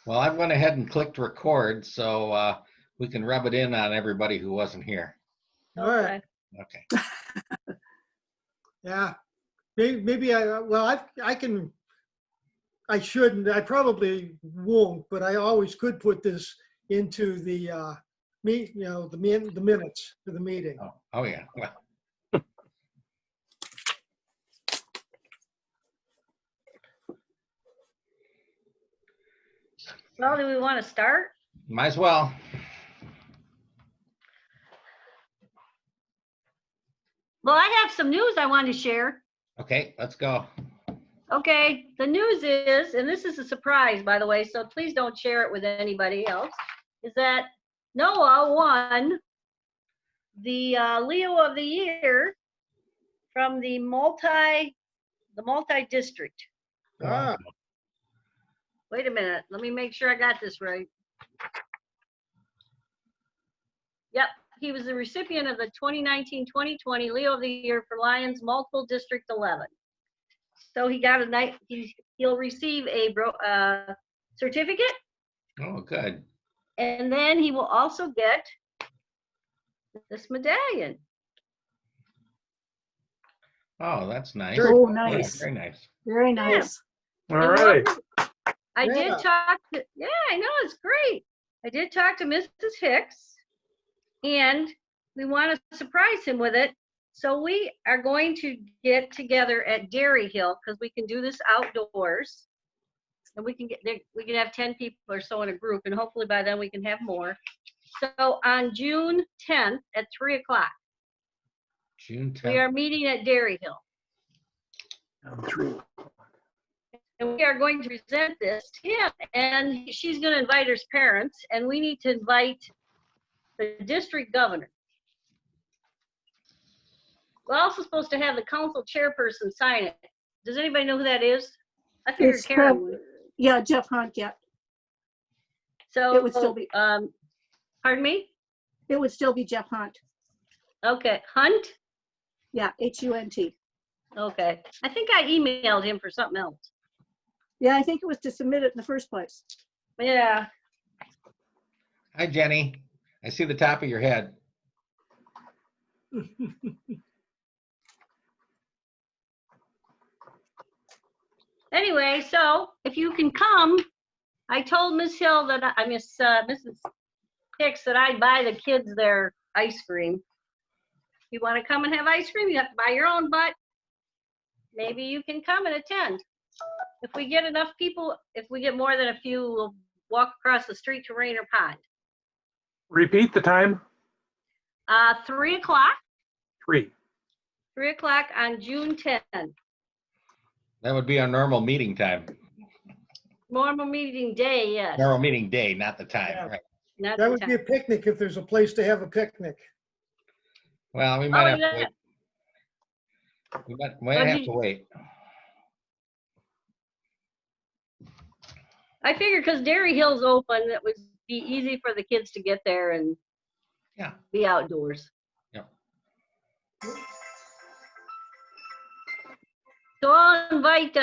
Well, I went ahead and clicked record, so we can rub it in on everybody who wasn't here. All right. Okay. Yeah. Maybe I can, I shouldn't, I probably won't, but I always could put this into the the minutes for the meeting. Oh yeah. Well, Well, do we want to start? might as well. Well, I have some news I want to share. Okay, let's go. Okay, the news is, and this is a surprise, by the way, so please don't share it with anybody else, is that Noah won the Leo of the Year from the multi-district. Ah, Wait a minute, let me make sure I got this right. Yep, he was the recipient of the 2019-2020 Leo of the Year for Lions Multiple District 11. So he got a night. He'll receive a certificate, Oh, good. and then he will also get this medallion. Oh, that's nice. Oh, Yeah, nice. very nice. Very nice. All right. I Yeah. did talk to, yeah, I know, it's great. I did talk to Mrs. Hicks, and we want to surprise him with it. So we are going to get together at Dairy Hill because we can do this outdoors. And we can have 10 people or so in a group, and hopefully by then we can have more. So on June 10th at 3 o'clock, June 10th. we are meeting at Dairy Hill. And we are going to present this to him, and she's going to invite her parents, and we need to invite the district governor. We're also supposed to have the council chairperson sign it. Does anybody know who that is? I figured It's Karen would. Yeah, Jeff Hunt, yeah. So, It would still be, pardon me? it would still be Jeff Hunt. Okay, Hunt? Yeah, H-U-N-T. Okay, I think I emailed him for something else. Yeah, I think it was to submit it in the first place. Yeah, Hi, Jenny. I see the top of your head. anyway, so if you can come, I told Miss Hill that Mrs. Hicks that I'd buy the kids their ice cream. If you want to come and have ice cream, you have to buy your own, but maybe you can come and attend. If we get enough people, if we get more than a few, we'll walk across the street to Rainer Pond. Repeat the time. 3 o'clock. 3. 3 o'clock on June 10th. That would be our normal meeting time. Normal meeting day, yes. Normal meeting day, not the time, Yeah. right? Not that the would time. be a picnic if there's a place to have a picnic. Well, we might have yeah. to wait. We might have to wait. I figured because Dairy Hill's open, it would be easy for the kids to get there and Yeah. be outdoors. Yep. So I'll invite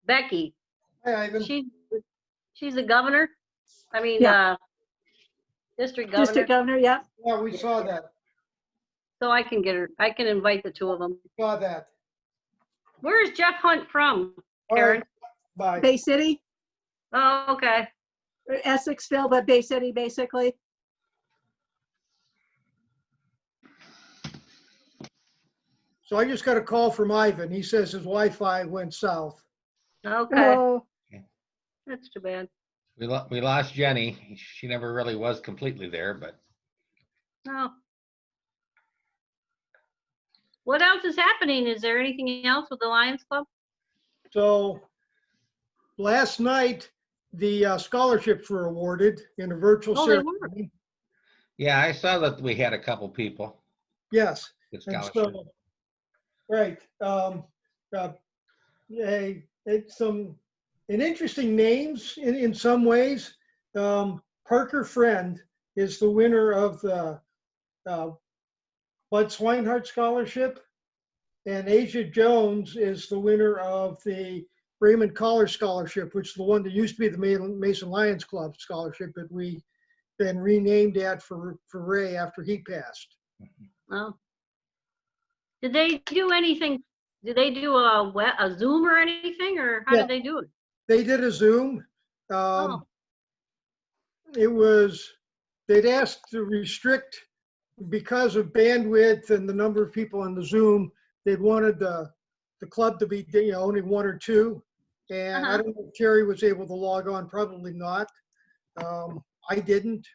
Becky. Hi, Ivan. She's the governor. I mean, Yeah. district governor. District Governor, yeah. Yeah, we saw that. So I can get her. I can invite the two of them. Saw that. Where is Jeff Hunt from, All Karen? right, bye. Bay City, Oh, okay. Essexville, but Bay City, basically. So I just got a call from Ivan. He says his Wi-Fi went south. Okay. Oh, That's too bad. We lost Jenny. She never really was completely there, but Oh. What else is happening? Is there anything else with the Lions Club? So last night, the scholarships were awarded in a virtual Oh, they were. ceremony. yeah, I saw that we had a couple people Yes. with And scholarships. so, right. It's an interesting names in some ways. Parker Friend is the winner of the Bud Swinehart Scholarship, and Asia Jones is the winner of the Raymond Collar Scholarship, which is the one that used to be the Mason Lions Club Scholarship, that we then renamed that for Ray after he passed. Oh. Did they do anything? Did they do a Zoom or anything, or how Yeah. did they do it? They did a Zoom. Oh, They'd asked to restrict because of bandwidth and the number of people on the Zoom. They'd wanted the club to be, only one or two. And I don't know if Terry was able to log on, probably not. I didn't.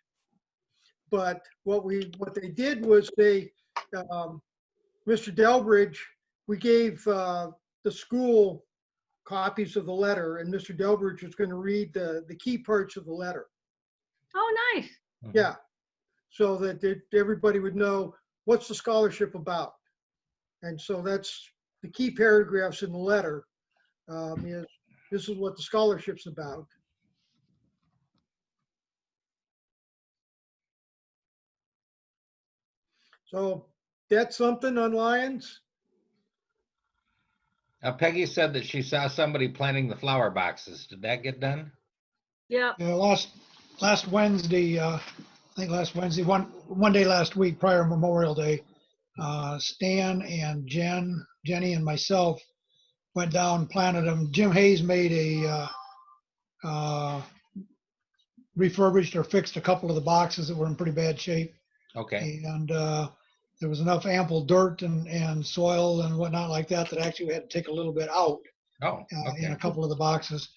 But what they did was Mr. Delbridge, we gave the school copies of the letter, and Mr. Delbridge was going to read the key parts of the letter. oh, nice. Yeah, so that everybody would know what's the scholarship about. And so that's the key paragraphs in the letter. This is what the scholarship's about. So that's something on Lions. Peggy said that she saw somebody planting the flower boxes. Did that get done? Yeah. Yeah, last Wednesday, I think last Wednesday, one day last week prior to Memorial Day, Stan and Jenny and myself went down and planted them. Jim Hayes made refurbished or fixed a couple of the boxes that were in pretty bad shape. Okay. And there was enough ample dirt and soil and whatnot like that that actually we had to take a little bit out Oh, in okay. a couple of the boxes.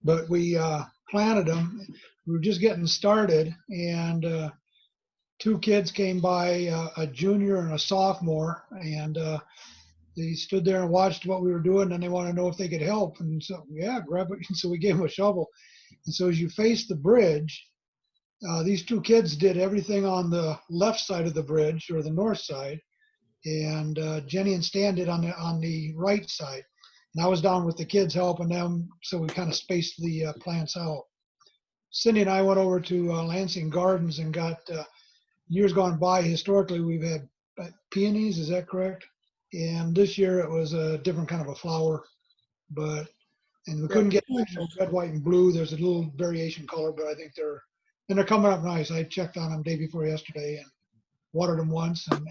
But we planted them. We were just getting started, and two kids came by, a junior and a sophomore, and they stood there and watched what we were doing, and then they wanted to know if they could help. And so, yeah, grab it. And so we gave them a shovel. And so as you face the bridge, these two kids did everything on the left side of the bridge, or the north side, and Jenny and Stan did on the right side. And I was down with the kids helping them, so we kind of spaced the plants out. Cindy and I went over to Lansing Gardens and got, years gone by, historically, we've had peonies, is that correct? And this year it was a different kind of a flower, and we couldn't get actual red, white, and blue. There's a little variation color, but I think they're coming up nice. I checked on them day before yesterday and watered them once, and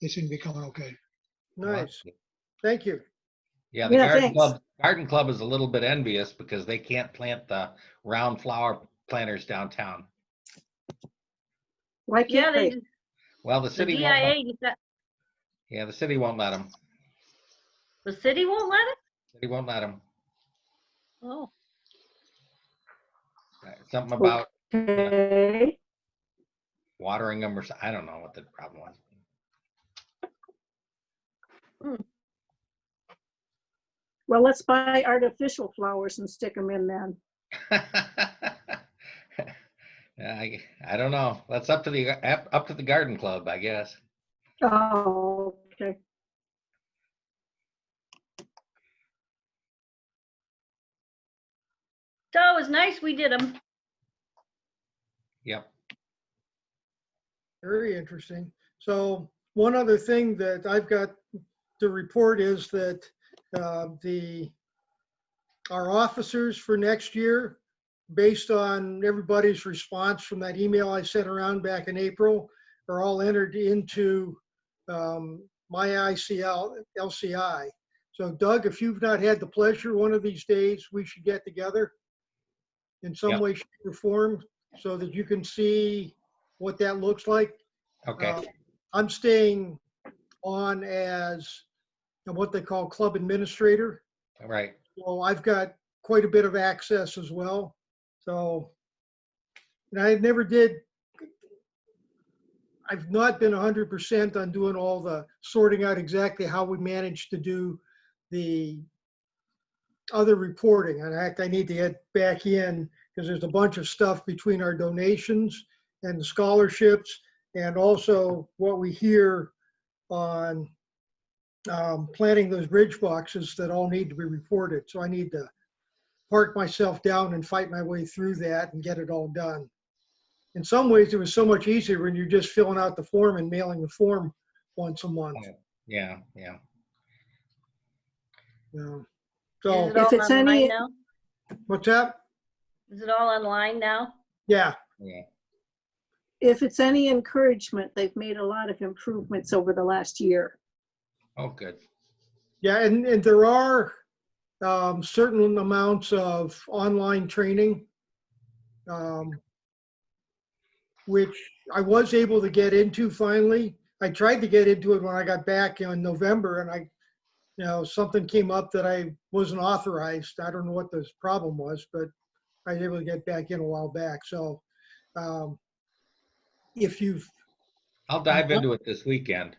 they seem to be coming okay. Nice. Thank you. Yeah, the Yeah, thanks. garden club is a little bit envious because they can't plant the round flower planters downtown. Why Yeah, can't they? Well, the the city won't. DIA, Yeah, the city won't let them. the city won't let it? City won't let them. Oh, Something about Okay. watering them, or I don't know what the problem was. Well, let's buy artificial flowers and stick them in then. I don't know. That's up to the garden club, I guess. Oh, okay. so it was nice we did them. Yep. Very interesting. So one other thing that I've got to report is that our officers for next year, based on everybody's response from that email I sent around back in April, are all entered into my LCI. So Doug, if you've not had the pleasure, one of these days we should get together in some way, shape, or form so that you can see what that looks like. Okay. I'm staying on as what they call club administrator. All right. So I've got quite a bit of access as well. So, and I've not been 100% on doing all the sorting out exactly how we managed to do the other reporting. In fact, I need to get back in because there's a bunch of stuff between our donations and the scholarships, and also what we hear on planting those bridge boxes that all need to be reported. So I need to park myself down and fight my way through that and get it all done. In some ways, it was so much easier when you're just filling out the form and mailing the form once a month. Yeah. Yeah. You know. So, Is it all If it's online any- now? what's that? Is it all online now? Yeah, Yeah. If it's any encouragement, they've made a lot of improvements over the last year. Oh, good. yeah, and there are certain amounts of online training, which I was able to get into finally. I tried to get into it when I got back in November, and something came up that I wasn't authorized. I don't know what the problem was, but I was able to get back in a while back. So if you've, I'll dive into it this weekend.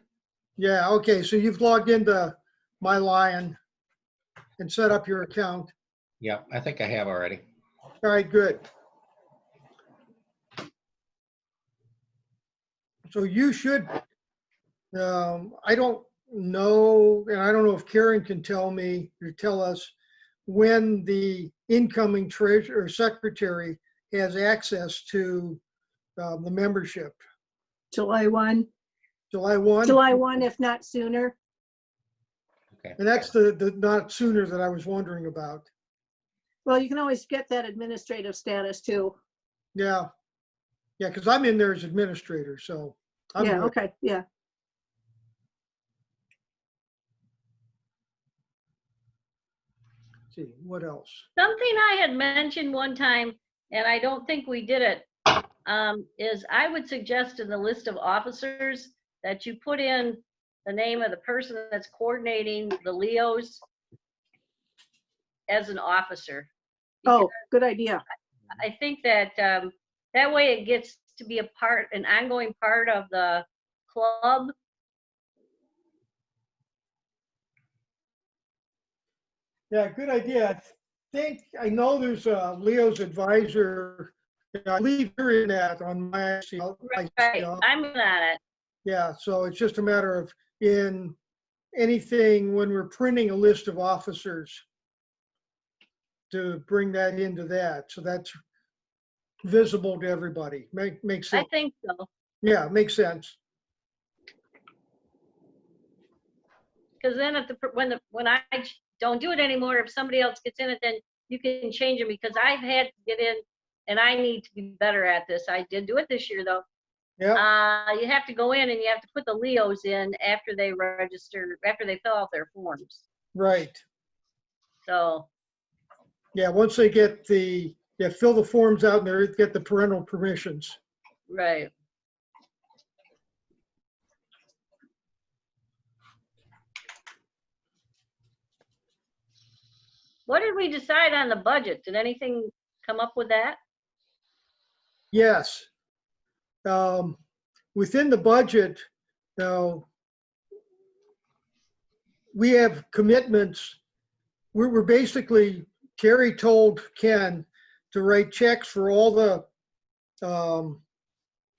yeah, okay, so you've logged into My Lion and set up your account. Yeah, I think I have already. All right, good. So you should, I don't know, and I don't know if Karen can tell me or tell us when the incoming treasurer or secretary has access to the membership. July 1, July 1? July 1, if not sooner. Okay. And that's the not sooner that I was wondering about. Well, you can always get that administrative status too. Yeah. Yeah, because I'm in there as administrator, so I'm Yeah, good. okay, yeah. Let's see, what else? Something I had mentioned one time, and I don't think we did it, is I would suggest in the list of officers that you put in the name of the person that's coordinating the Leos as an officer. Oh, good idea. I think that that way it gets to be an ongoing part of the club. Yeah, good idea. I know there's a Leo's advisor. I believe you're in that on my. Right, I'm in on it. Yeah, so it's just a matter of in anything when we're printing a list of officers to bring that into that. So that's visible to everybody. Makes I sense. think so. Yeah, makes sense. Because then if when I don't do it anymore, if somebody else gets in it, then you can change them, because I've had to get in and I need to be better at this. I did do it this year though. Yeah, You have to go in and you have to put the Leos in after they register, after they fill out their forms. right. So, Yeah, once they get fill the forms out and they get the parental permissions. right. What did we decide on the budget? Did anything come up with that? Yes. Within the budget, now, we have commitments. We're basically, Terry told Ken to write checks for all the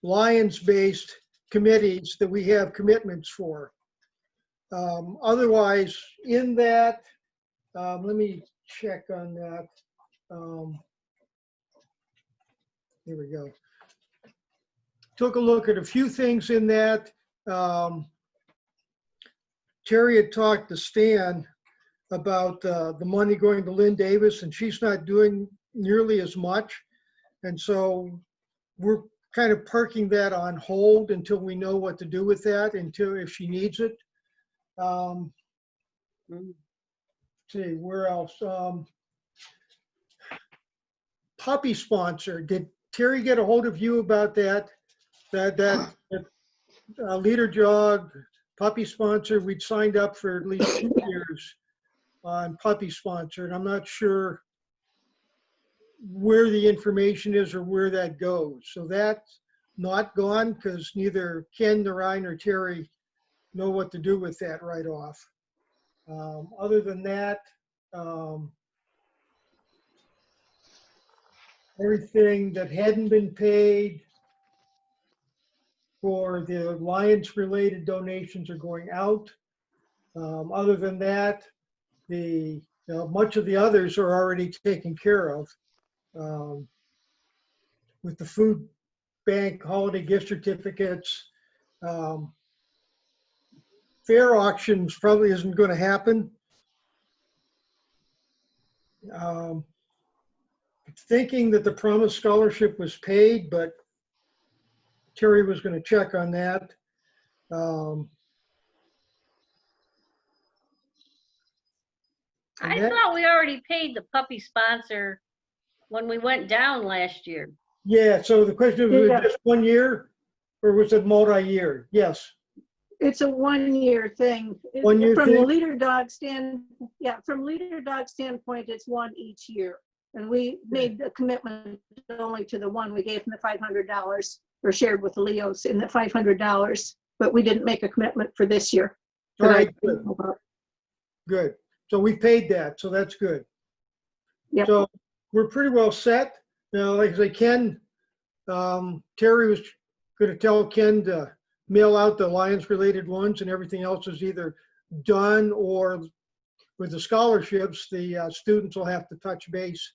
Lions-based committees that we have commitments for. Otherwise, in that, let me check on that. Here we go. Took a look at a few things in that. Terry had talked to Stan about the money going to Lynn Davis, and she's not doing nearly as much. And so we're kind of parking that on hold until we know what to do with that, until if she needs it. See, where else? Puppy sponsor. Did Terry get a hold of you about that? That leader jog puppy sponsor, we'd signed up for at least 2 years on puppy sponsor, and I'm not sure where the information is or where that goes. So that's not gone because neither Ken, nor I, nor Terry know what to do with that right off. Other than that, everything that hadn't been paid for the Lions-related donations are going out. Other than that, much of the others are already taken care of. With the food bank, holiday gift certificates, fair auctions probably isn't going to happen. Um, Thinking that the promised scholarship was paid, but Terry was going to check on that. Um, and I that- thought we already paid the puppy sponsor when we went down last year. Yeah, so the question was, Yeah. it just 1 year or was it multi-year? Yes. It's a 1 year thing. 1 year From the thing? leader dog from leader dog standpoint, it's one each year. And we made the commitment only to the one. We gave them the $500 or shared with the Leos in the $500, but we didn't make a commitment for this year. All that I right, didn't know about. good. So we paid that, so that's good. Yep. So we're pretty well set. Now, like I say, Ken, Terry was gonna tell Ken to mail out the Lions-related ones, and everything else is either done, or with the scholarships, the students will have to touch base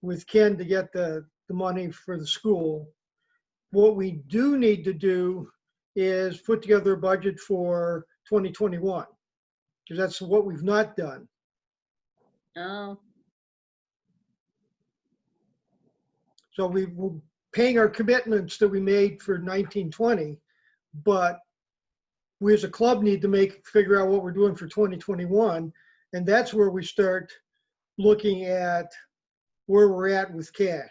with Ken to get the money for the school. What we do need to do is put together a budget for 2021, because that's what we've not done. Oh, So we're paying our commitments that we made for 1920, but we as a club need to figure out what we're doing for 2021. And that's where we start looking at where we're at with cash,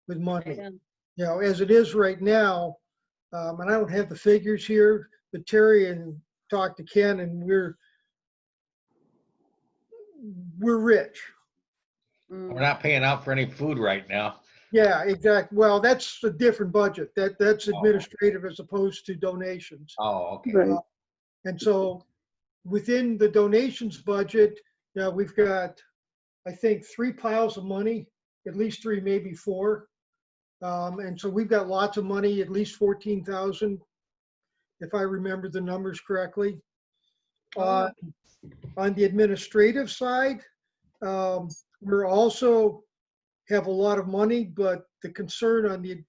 with money. yeah. You know, as it is right now, and I don't have the figures here, but Terry and talked to Ken, and we're rich. Mm. We're not paying out for any food right now. Yeah, exactly. Well, that's a different budget. That's administrative as opposed to donations. Oh, okay. Right. And so within the donations budget, we've got, I think, 3 piles of money, at least 3, maybe 4. And so we've got lots of money, at least 14,000, if I remember the numbers correctly. On the administrative side, we're also have a lot of money, but the concern on the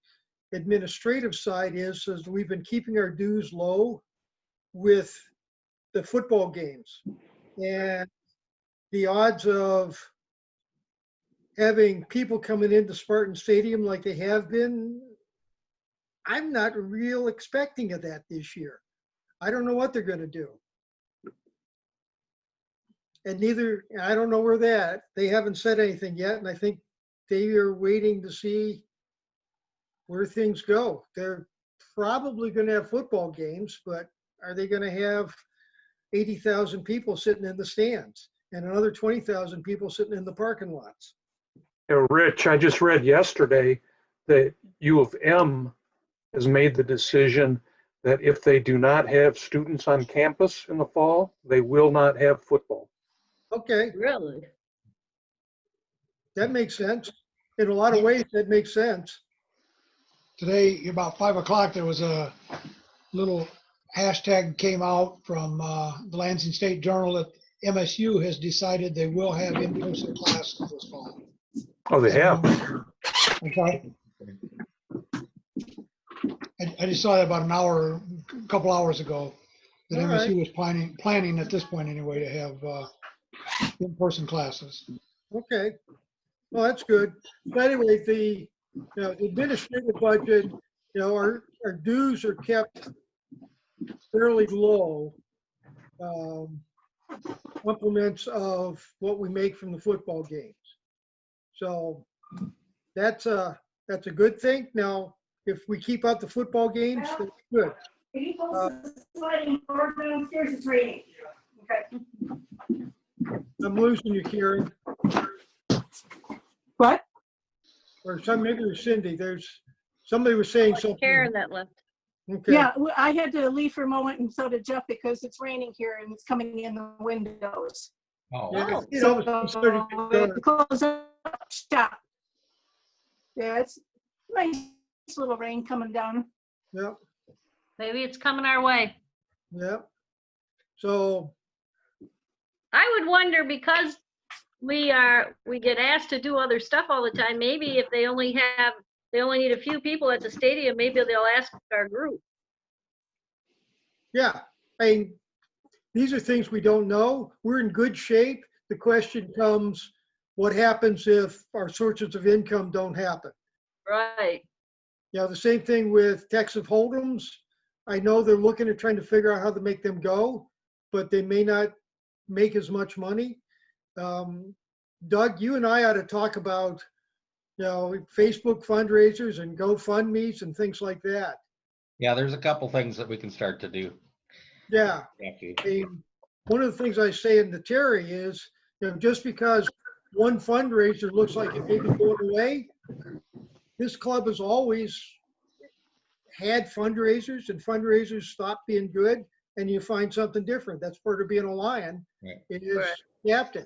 administrative side is we've been keeping our dues low with the football games. And the odds of having people coming into Spartan Stadium like they have been, I'm not real expecting of that this year. I don't know what they're going to do. And I don't know where they haven't said anything yet. And I think they are waiting to see where things go. They're probably going to have football games, but are they going to have 80,000 people sitting in the stands and another 20,000 people sitting in the parking lots? Rich, I just read yesterday that U of M has made the decision that if they do not have students on campus in the fall, they will not have football. Okay, Really? that makes sense. In a lot of ways, that makes sense. Today, about 5 o'clock, there was a little hashtag came out from the Lansing State Journal that MSU has decided they will have in-person classes this fall. Oh, they have? I'm sorry. I just saw that about a couple hours ago, that All right. MSU was planning at this point anyway to have in-person classes. Okay, well, that's good. But anyway, the administrative budget, our dues are kept fairly low. Compliments of what we make from the football games. So that's a good thing. Now, if we keep up the football games, that's good. Can you post the sliding door downstairs? It's raining. Okay. I'm losing you, Karen. What? Or maybe it was Cindy. Somebody was saying something. Karen that left. Okay. Yeah, I had to leave for a moment and so did Jeff because it's raining here and it's coming in the windows. Oh, Yeah, okay. you know, it's starting to So, get close up shop. Yeah, it's nice little rain coming down. yeah, Maybe it's coming our way. yeah. So, I would wonder, because we get asked to do other stuff all the time, maybe if they only need a few people at the stadium, maybe they'll ask our group. yeah, I mean, these are things we don't know. We're in good shape. The question comes, what happens if our sources of income don't happen? Right. The same thing with Texas Hold'ems. I know they're looking at trying to figure out how to make them go, but they may not make as much money. Doug, you and I ought to talk about, Facebook fundraisers and GoFundMe's and things like that. Yeah, there's a couple things that we can start to do. Yeah. Thank you. I mean, one of the things I say in the Terry is, just because one fundraiser looks like it may be going away, this club has always had fundraisers, and fundraisers stop being good and you find something different. That's part of being a lion. Right. It is Right. adapting.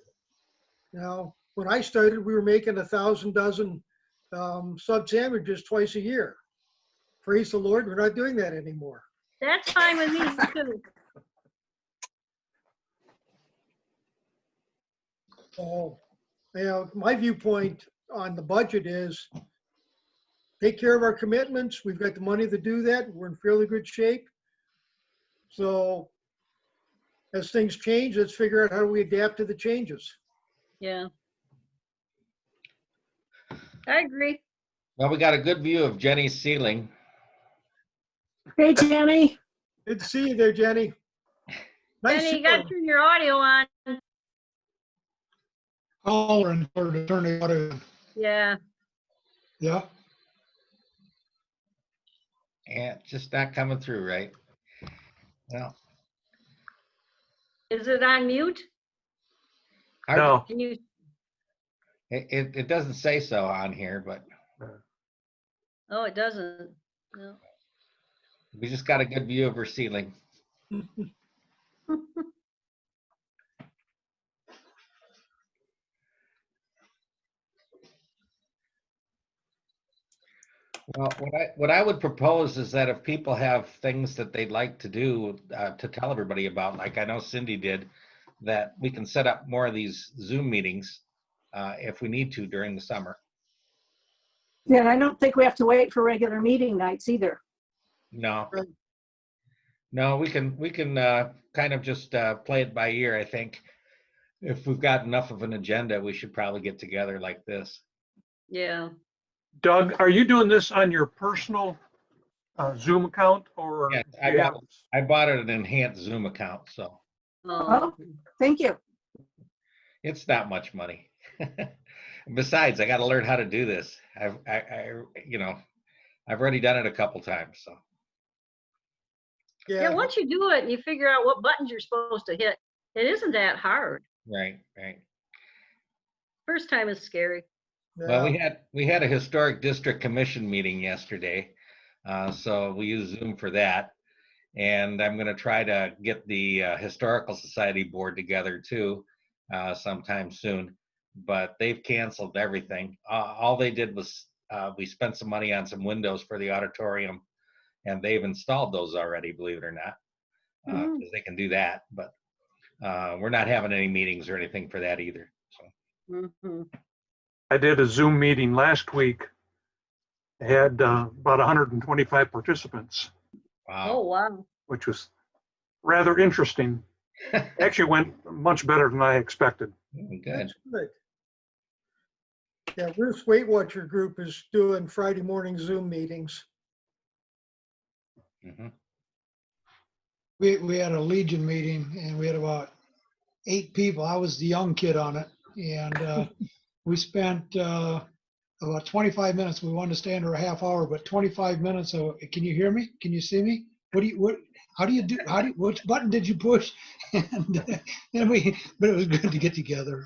When I started, we were making 1,000 dozen sub sandwiches twice a year. Praise the Lord, we're not doing that anymore. That's fine with me too. So, my viewpoint on the budget is take care of our commitments. We've got the money to do that. We're in fairly good shape. So as things change, let's figure out how we adapt to the changes. Yeah. I agree. Well, we got a good view of Jenny's ceiling. Hey, Jenny. Good to see you there, Jenny. Nice Jenny, you got to ceiling. turn your audio on. Call her and tell her to turn the audio on. Yeah. Yeah. Yeah, it's just not coming through, right? Well, Is it on mute? No, Can you? it doesn't say so on here, but Oh, it doesn't. No. we just got a good view of her ceiling. Well, what I would propose is that if people have things that they'd like to do to tell everybody about, like I know Cindy did, that we can set up more of these Zoom meetings if we need to during the summer. Yeah, I don't think we have to wait for regular meeting nights either. No, Right. no, we can kind of just play it by ear. I think if we've got enough of an agenda, we should probably get together like this. Yeah. Doug, are you doing this on your personal Zoom account or? Yeah, Jim's? I bought an enhanced Zoom account, so Oh, Thank you. it's not much money. Besides, I got to learn how to do this. I've already done it a couple times, so. yeah. Once you do it and you figure out what buttons you're supposed to hit, it isn't that hard. Right. First time is scary. Well, we had a historic district commission meeting yesterday, so we use Zoom for that. And I'm going to try to get the historical society board together too, sometime soon. But they've canceled everything. All they did was we spent some money on some windows for the auditorium, and they've installed those already, believe it or not, because they can do that. But we're not having any meetings or anything for that either. So. Mm-hmm. I did a Zoom meeting last week. I had about 125 participants, Wow. Oh, wow. which was rather interesting. Actually went much better than I expected. Good. That's good. Yeah, Ruth's Weight Watcher group is doing Friday morning Zoom meetings. Mhm. We had a Legion meeting and we had about 8 people. I was the young kid on it. And we spent about 25 minutes. We wanted to stay under a half hour, but 25 minutes. So can you hear me? Can you see me? Which button did you push? And but it was good to get together.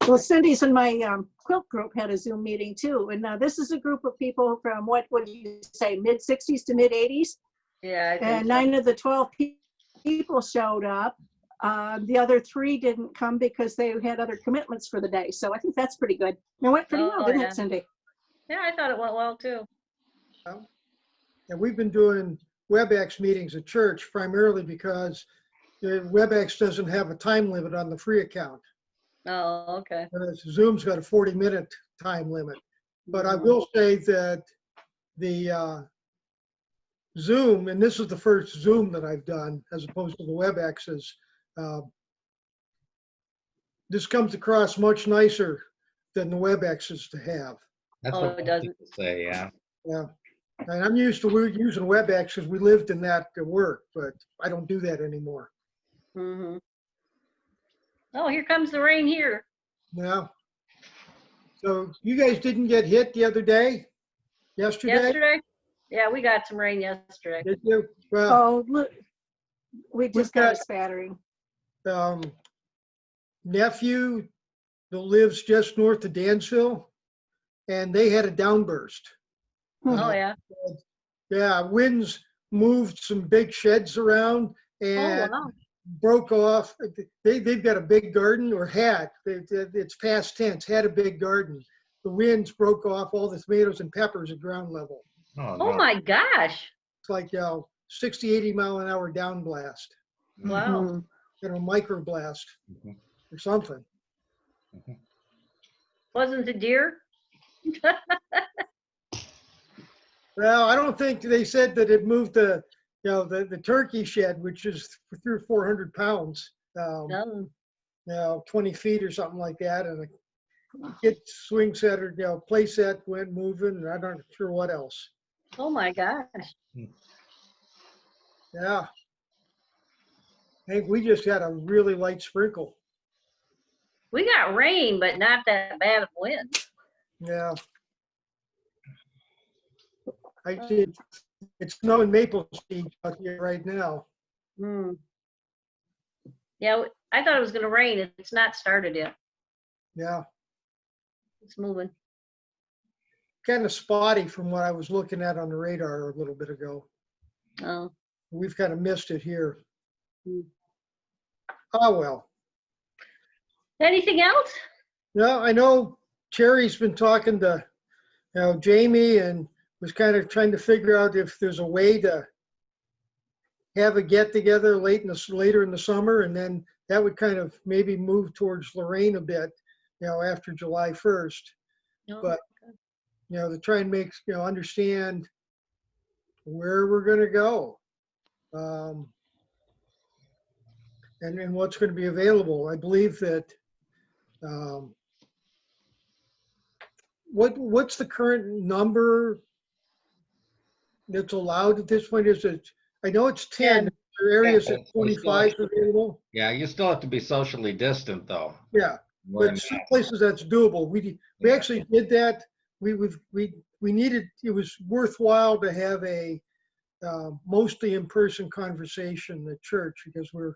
Well, Cindy's in my quilt group had a Zoom meeting too. And this is a group of people from what would you say, mid 60s to mid 80s. Yeah. I think And so. 9 of the 12 people showed up. The other 3 didn't come because they had other commitments for the day. So I think that's pretty good. It went pretty well, Oh, didn't yeah. it, Cindy? Yeah, I thought it went well too. And we've been doing WebEx meetings at church primarily because the WebEx doesn't have a time limit on the free account. Oh, okay. Whereas Zoom's got a 40-minute time limit. But I will say that the Zoom, and this is the first Zoom that I've done as opposed to the WebExes, this comes across much nicer than the WebExes to have. That's Oh, what it most doesn't. people say, yeah. Yeah. And I'm used to using WebEx because we lived in that at work, but I don't do that anymore. Mm-hmm. Oh, here comes the rain here. Yeah. So you guys didn't get hit the other day? Yesterday? Yesterday? Yeah, we got some rain yesterday. Did you? Well, Oh, look, we just got got- a spattering. nephew that lives just north of Dansville, and they had a downburst. Oh, yeah. Yeah, winds moved some big sheds around Oh, and wow. broke off. They've got a big garden, or had, it's past tense, had a big garden. The winds broke off all the tomatoes and peppers at ground level. Oh, Oh, no. my gosh. It's like, 60, 80 mile an hour down blast, Wow. Mhm. micro blast Mhm. or something. Wasn't it deer? Well, I don't think they said that it moved the turkey shed, which is 300 or 400 pounds, No. 20 feet or something like that. And a kid swing set or, play set went moving, and I'm not sure what else. Oh, my gosh. Yeah. I think we just had a really light sprinkle. We got rain, but not that bad of wind. Yeah. I did. It's snowing Maple Street out here right now. Hmm. Yeah, I thought it was going to rain. It's not started yet. Yeah. It's moving. Kind of spotty from what I was looking at on the radar a little bit ago. Oh. We've kind of missed it here. Hmm. Oh, well. Anything else? Yeah, I know Terry's been talking to, Jamie, and was kind of trying to figure out if there's a way to have a get together later in the summer, and then that would kind of maybe move towards Lorraine a bit, after July 1st. No. But, to try and make, understand where we're going to go. And what's going to be available. I believe that, what's the current number that's allowed at this point? Is it, I know it's 10. 10. There are areas Yeah, that we still 25 is have available. Yeah, you still have to be socially distant, though. Yeah, We're but some not. places that's doable. We Yeah. actually did that. We needed, it was worthwhile to have a mostly in-person conversation at church, because we're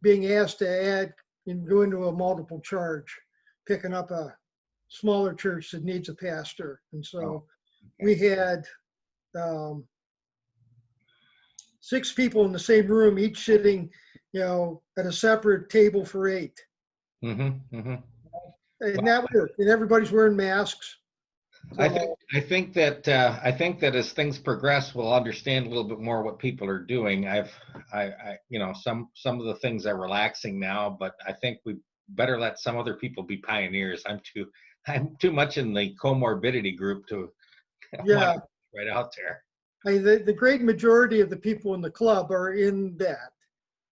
being asked to add and go into a multiple charge, picking up a smaller church that needs a pastor. And so we had 6 people in the same room, each sitting, at a separate table for 8. Mm-hmm, mm-hmm. And that worked. And everybody's wearing masks. I think that as things progress, we'll understand a little bit more what people are doing. Some of the things are relaxing now, but I think we better let some other people be pioneers. I'm too much in the comorbidity group to Yeah. want to be right out there. I mean, the great majority of the people in the club are in that,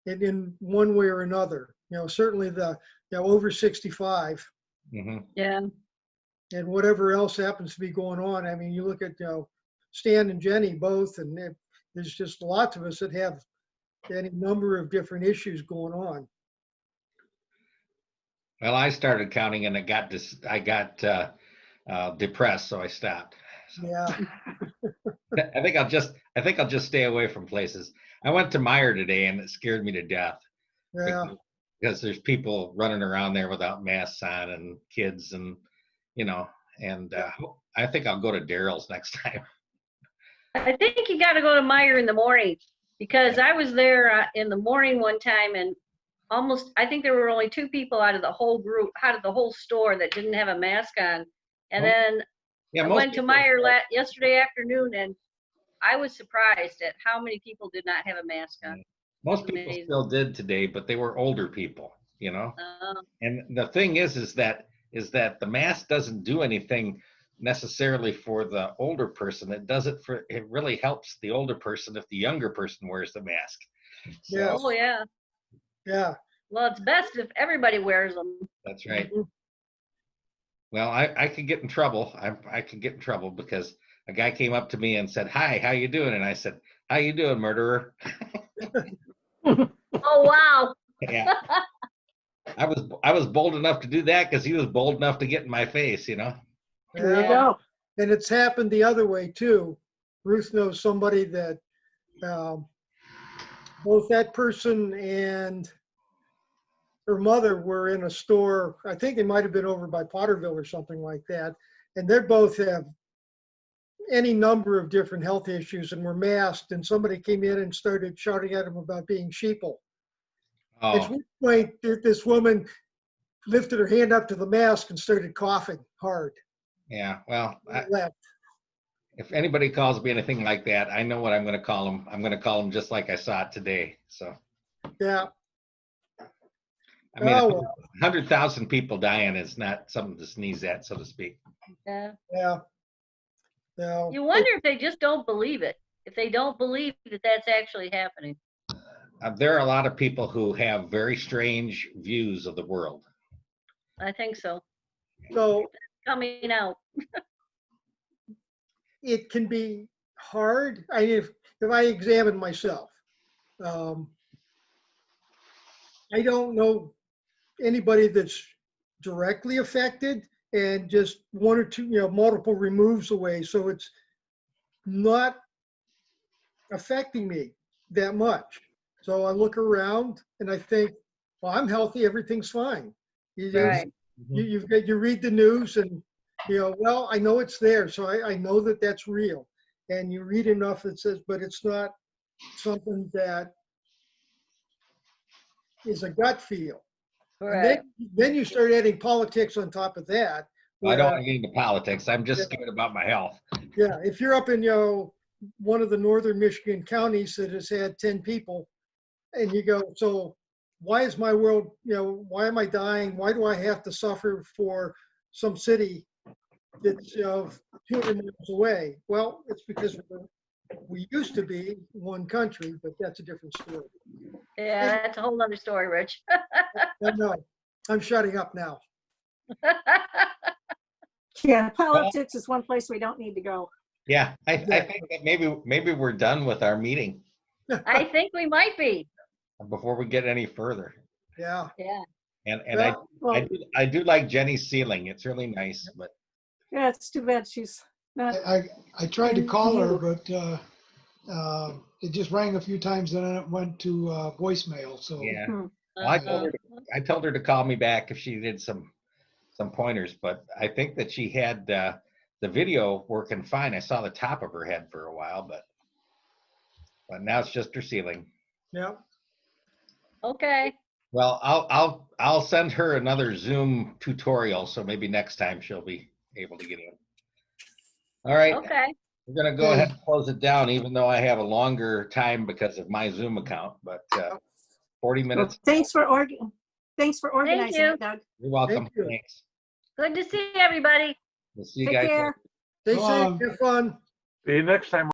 and in one way or another. Certainly the over 65, Mm-hmm. Yeah. and whatever else happens to be going on. I mean, you look at Stan and Jenny both, and there's just lots of us that have any number of different issues going on. Well, I started counting and I got depressed, so I stopped. Yeah. I think I'll just stay away from places. I went to Meyer today and it scared me to death. Yeah. Because there's people running around there without masks on, and kids, and I think I'll go to Daryl's next time. I think you got to go to Meyer in the morning, because I was there in the morning one time, and I think there were only 2 people out of the whole group, out of the whole store, that didn't have a mask on. And then I most went to people- Meyer yesterday afternoon, and I was surprised at how many people did not have a mask on. Most people Amazing. still did today, but they were older people, Uh, And the thing is that the mask doesn't do anything necessarily for the older person. It really helps the older person if the younger person wears the mask. So, Yes. Oh, yeah. Yeah. Well, it's best if everybody wears them. That's right. Well, I could get in trouble. I could get in trouble because a guy came up to me and said, "Hi, how you doing?" And I said, "How you doing, murderer?" Oh, wow. Yeah, I was bold enough to do that because he was bold enough to get in my face, you know. There you Yeah. go. And it's happened the other way too. Ruth knows somebody that both that person and her mother were in a store. I think they might have been over by Potterville or something like that. And they both have any number of different health issues and were masked. And somebody came in and started shouting at them about being sheeple. At Oh, which point, this woman lifted her hand up to the mask and started coughing hard. yeah. Well, Left. if anybody calls me anything like that, I know what I'm going to call them. I'm going to call them just like I saw it today. So, Yeah. I mean, Oh, well. 100,000 people dying is not something to sneeze at, so to speak. Yeah. Yeah. No. You wonder if they just don't believe it. If they don't believe that that's actually happening. There are a lot of people who have very strange views of the world. I think so. So Coming out. it can be hard. If I examine myself, I don't know anybody that's directly affected and just one or two, multiple removes away. So it's not affecting me that much. So I look around and I think, well, I'm healthy, everything's fine. You just, Right. you read the news and, well, I know it's there. So I know that that's real. And you read enough that says, but it's not something that is a gut feel. And Right. then you start adding politics on top of that. I don't where- want to get into politics. I'm just scared about my health. Yeah, if you're up in, one of the northern Michigan counties that has had 10 people, and you go, so why is my world, why am I dying? Why do I have to suffer for some city that's 200 miles away? Well, it's because we used to be one country, but that's a different story. Yeah, that's a whole nother story, Rich. No, I'm shutting up now. Yeah, politics is one place we don't need to go. Yeah, I think that maybe we're done with our meeting I think we might be. before we get any further. Yeah. Yeah. And Well, I do like Jenny's ceiling. It's really nice, but yeah, it's too bad she's not. I tried to call her, You. but it just rang a few times, then it went to voicemail. So yeah. Hmm. Well, I told her to call me back if she did some pointers, but I think that she had the video working fine. I saw the top of her head for a while, but now it's just her ceiling. Yeah. Okay. Well, I'll send her another Zoom tutorial, so maybe next time she'll be able to get in. All right, Okay. we're gonna go ahead and close it down, even though I have a longer time because of my Zoom account, but 40 minutes. Thanks for organizing you. it, Doug. You're welcome. Thank you. Thanks. Good to see everybody. We'll see you Take guys. care. Stay So safe, long. have fun. See you next time.